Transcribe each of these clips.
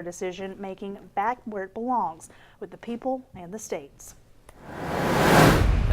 decision making back where it belongs, with the people and the states.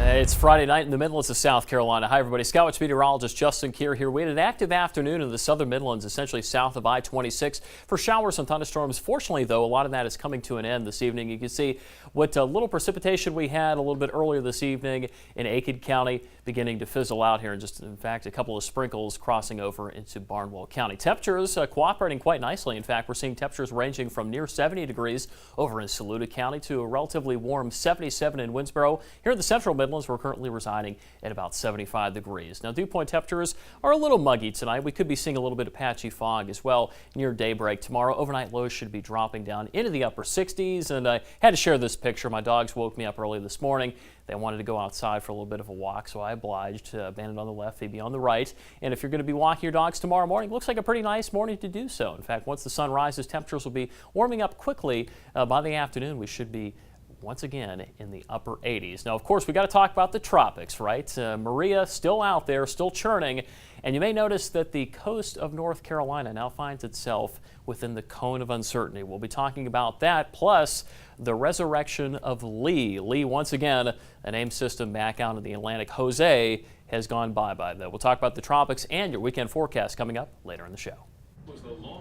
It's Friday night in the Midlands of South Carolina. Hi, everybody. Skywards meteorologist Justin Kier here. We had an active afternoon in the southern Midlands, essentially south of I-26, for showers and thunderstorms. Fortunately, though, a lot of that is coming to an end this evening. You can see what little precipitation we had a little bit earlier this evening in Aiken County beginning to fizzle out here, and just, in fact, a couple of sprinkles crossing over into Barnwell County. Temperatures cooperating quite nicely. In fact, we're seeing temperatures ranging from near 70 degrees over in Saluda County to a relatively warm 77 in Winsboro. Here in the central Midlands, we're currently residing at about 75 degrees. Now, dew point temperatures are a little muggy tonight. We could be seeing a little bit of patchy fog as well near daybreak. Tomorrow, overnight lows should be dropping down into the upper 60s. And I had to share this picture. My dogs woke me up early this morning. They wanted to go outside for a little bit of a walk, so I obliged. Bandit on the left, Phoebe on the right. And if you're going to be walking your dogs tomorrow morning, looks like a pretty nice morning to do so. In fact, once the sun rises, temperatures will be warming up quickly. By the afternoon, we should be once again in the upper 80s. Now, of course, we got to talk about the tropics, right? Maria still out there, still churning. And you may notice that the coast of North Carolina now finds itself within the cone of uncertainty. We'll be talking about that, plus the resurrection of Lee. Lee, once again, a name system back out in the Atlantic. Jose has gone bye-bye, though. We'll talk about the tropics and your weekend forecast coming up later in the show.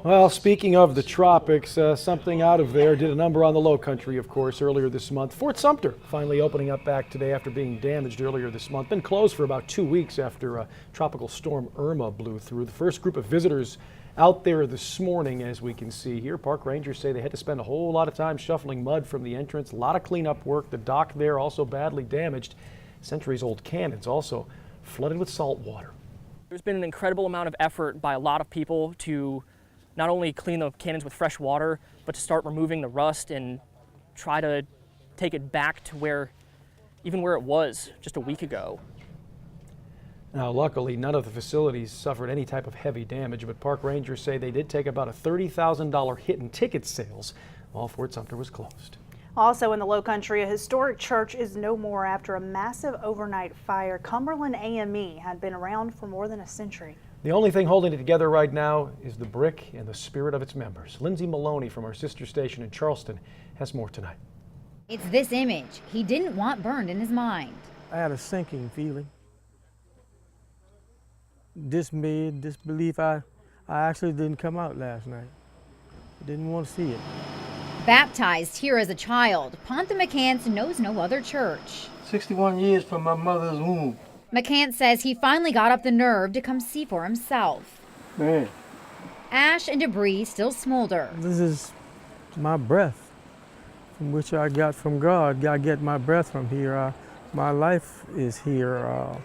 Well, speaking of the tropics, something out of there did a number on the low country, of course, earlier this month. Fort Sumter finally opening up back today after being damaged earlier this month. Been closed for about 2 weeks after Tropical Storm Irma blew through. The first group of visitors out there this morning, as we can see here. Park rangers say they had to spend a whole lot of time shuffling mud from the entrance. A lot of cleanup work. The dock there also badly damaged. Centuries-old cannons also flooded with salt water. There's been an incredible amount of effort by a lot of people to not only clean the cannons with fresh water, but to start removing the rust and try to take it back to where it was just a week ago. Now, luckily, none of the facilities suffered any type of heavy damage, but park rangers say they did take about a $30,000 hit in ticket sales while Fort Sumter was closed. Also in the Low Country, a historic church is no more after a massive overnight fire. Cumberland AME had been around for more than a century. The only thing holding it together right now is the brick and the spirit of its members. Lindsay Maloney from our sister station in Charleston has more tonight. It's this image he didn't want burned in his mind. I had a sinking feeling. Dismayed, disbelief. I actually didn't come out last night. I didn't want to see it. Baptized here as a child, Ponta McCants knows no other church. 61 years from my mother's womb. McCants says he finally got up the nerve to come see for himself. Man. Ash and debris still smolder. This is my breath, from which I got from God. I get my breath from here. My life is here.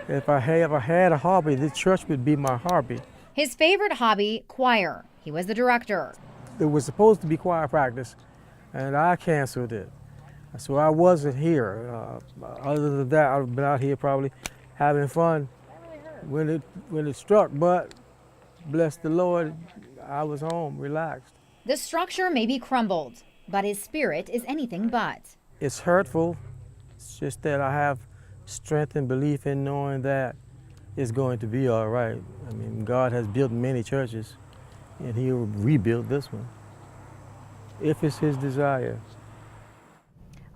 If I ever had a hobby, this church would be my hobby. His favorite hobby, choir. He was the director. It was supposed to be choir practice, and I canceled it. So I wasn't here. Other than that, I've been out here probably having fun when it struck, but bless the Lord, I was home, relaxed. The structure may be crumbled, but his spirit is anything but. It's hurtful. It's just that I have strength and belief in knowing that it's going to be all right. I mean, God has built many churches, and he'll rebuild this one, if it's his desire.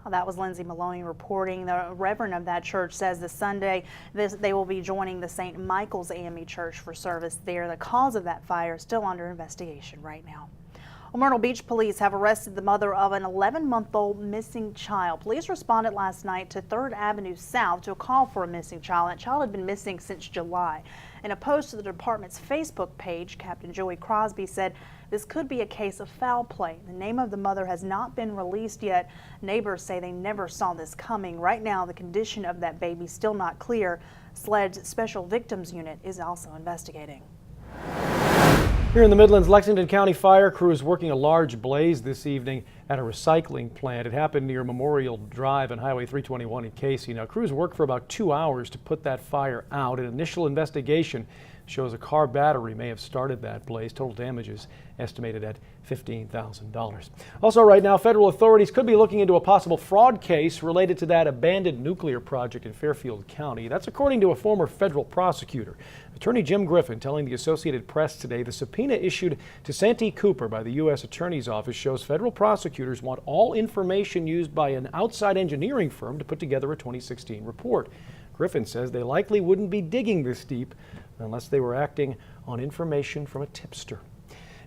Well, that was Lindsay Maloney reporting. The reverend of that church says this Sunday they will be joining the St. Michael's AME Church for service there. The cause of that fire is still under investigation right now. Well, Myrtle Beach police have arrested the mother of an 11-month-old missing child. Police responded last night to 3rd Avenue South to a call for a missing child. That child had been missing since July. In a post to the department's Facebook page, Captain Joey Crosby said this could be a case of foul play. The name of the mother has not been released yet. Neighbors say they never saw this coming. Right now, the condition of that baby still not clear. SLED's Special Victims Unit is also investigating. Here in the Midlands, Lexington County fire crews working a large blaze this evening at a recycling plant. It happened near Memorial Drive on Highway 321 in Casey. Now, crews worked for about 2 hours to put that fire out. An initial investigation shows a car battery may have started that blaze. Total damages estimated at $15,000. Also right now, federal authorities could be looking into a possible fraud case related to that abandoned nuclear project in Fairfield County. That's according to a former federal prosecutor. Attorney Jim Griffin telling the Associated Press today the subpoena issued to Santee Cooper by the U.S. Attorney's Office shows federal prosecutors want all information used by an outside engineering firm to put together a 2016 report. Griffin says they likely wouldn't be digging this deep unless they were acting on information from a tipster.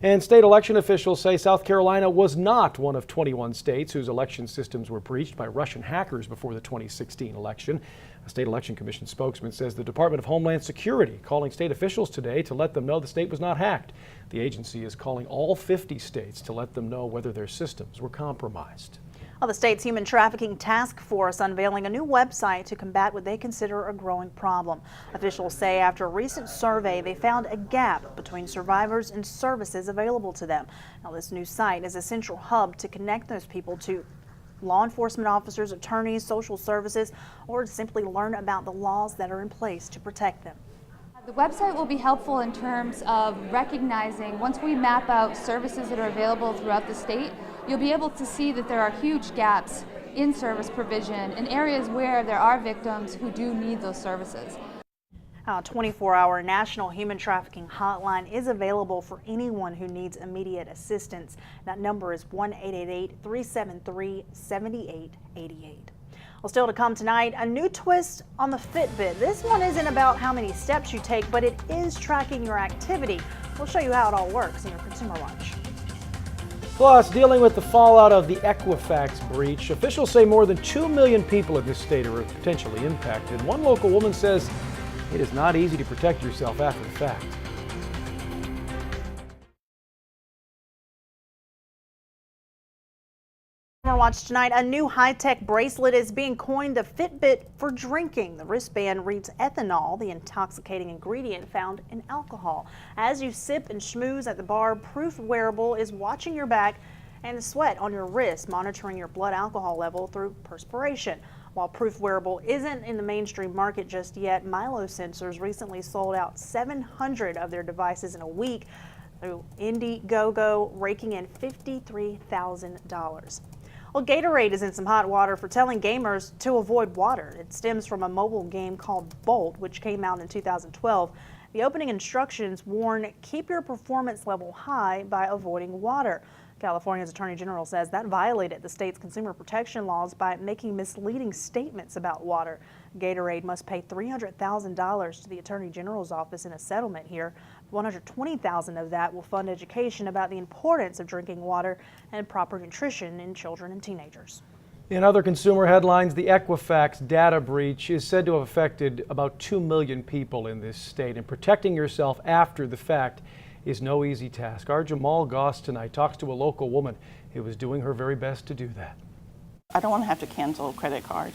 And state election officials say South Carolina was not one of 21 states whose election systems were breached by Russian hackers before the 2016 election. A state election commission spokesman says the Department of Homeland Security calling state officials today to let them know the state was not hacked. The agency is calling all 50 states to let them know whether their systems were compromised. Well, the state's Human Trafficking Task Force unveiling a new website to combat what they consider a growing problem. Officials say after a recent survey, they found a gap between survivors and services available to them. Now, this new site is a central hub to connect those people to law enforcement officers, attorneys, social services, or to simply learn about the laws that are in place to protect them. The website will be helpful in terms of recognizing, once we map out services that are available throughout the state, you'll be able to see that there are huge gaps in service provision in areas where there are victims who do need those services. A 24-hour national human trafficking hotline is available for anyone who needs immediate assistance. That number is 1-888-373-7888. Well, still to come tonight, a new twist on the Fitbit. This one isn't about how many steps you take, but it is tracking your activity. We'll show you how it all works in your Consumer Watch. Plus, dealing with the fallout of the Equifax breach, officials say more than 2 million people in this state are potentially impacted. One local woman says it is not easy to protect yourself after the fact. Watch tonight, a new high-tech bracelet is being coined the Fitbit for drinking. The wristband reads ethanol, the intoxicating ingredient found in alcohol. As you sip and schmooze at the bar, Proof Wearable is watching your back and the sweat on your wrist, monitoring your blood alcohol level through perspiration. While Proof Wearable isn't in the mainstream market just yet, Milo Sensors recently sold out 700 of their devices in a week through Indiegogo, raking in $53,000. Well, Gatorade is in some hot water for telling gamers to avoid water. It stems from a mobile game called Bolt, which came out in 2012. The opening instructions warn, keep your performance level high by avoiding water. California's Attorney General says that violated the state's consumer protection laws by making misleading statements about water. Gatorade must pay $300,000 to the Attorney General's office in a settlement here. $120,000 of that will fund education about the importance of drinking water and proper nutrition in children and teenagers. In other consumer headlines, the Equifax data breach is said to have affected about 2 million people in this state, and protecting yourself after the fact is no easy task. Our Jamal Goss tonight talks to a local woman who was doing her very best to do that. I don't want to have to cancel a credit card.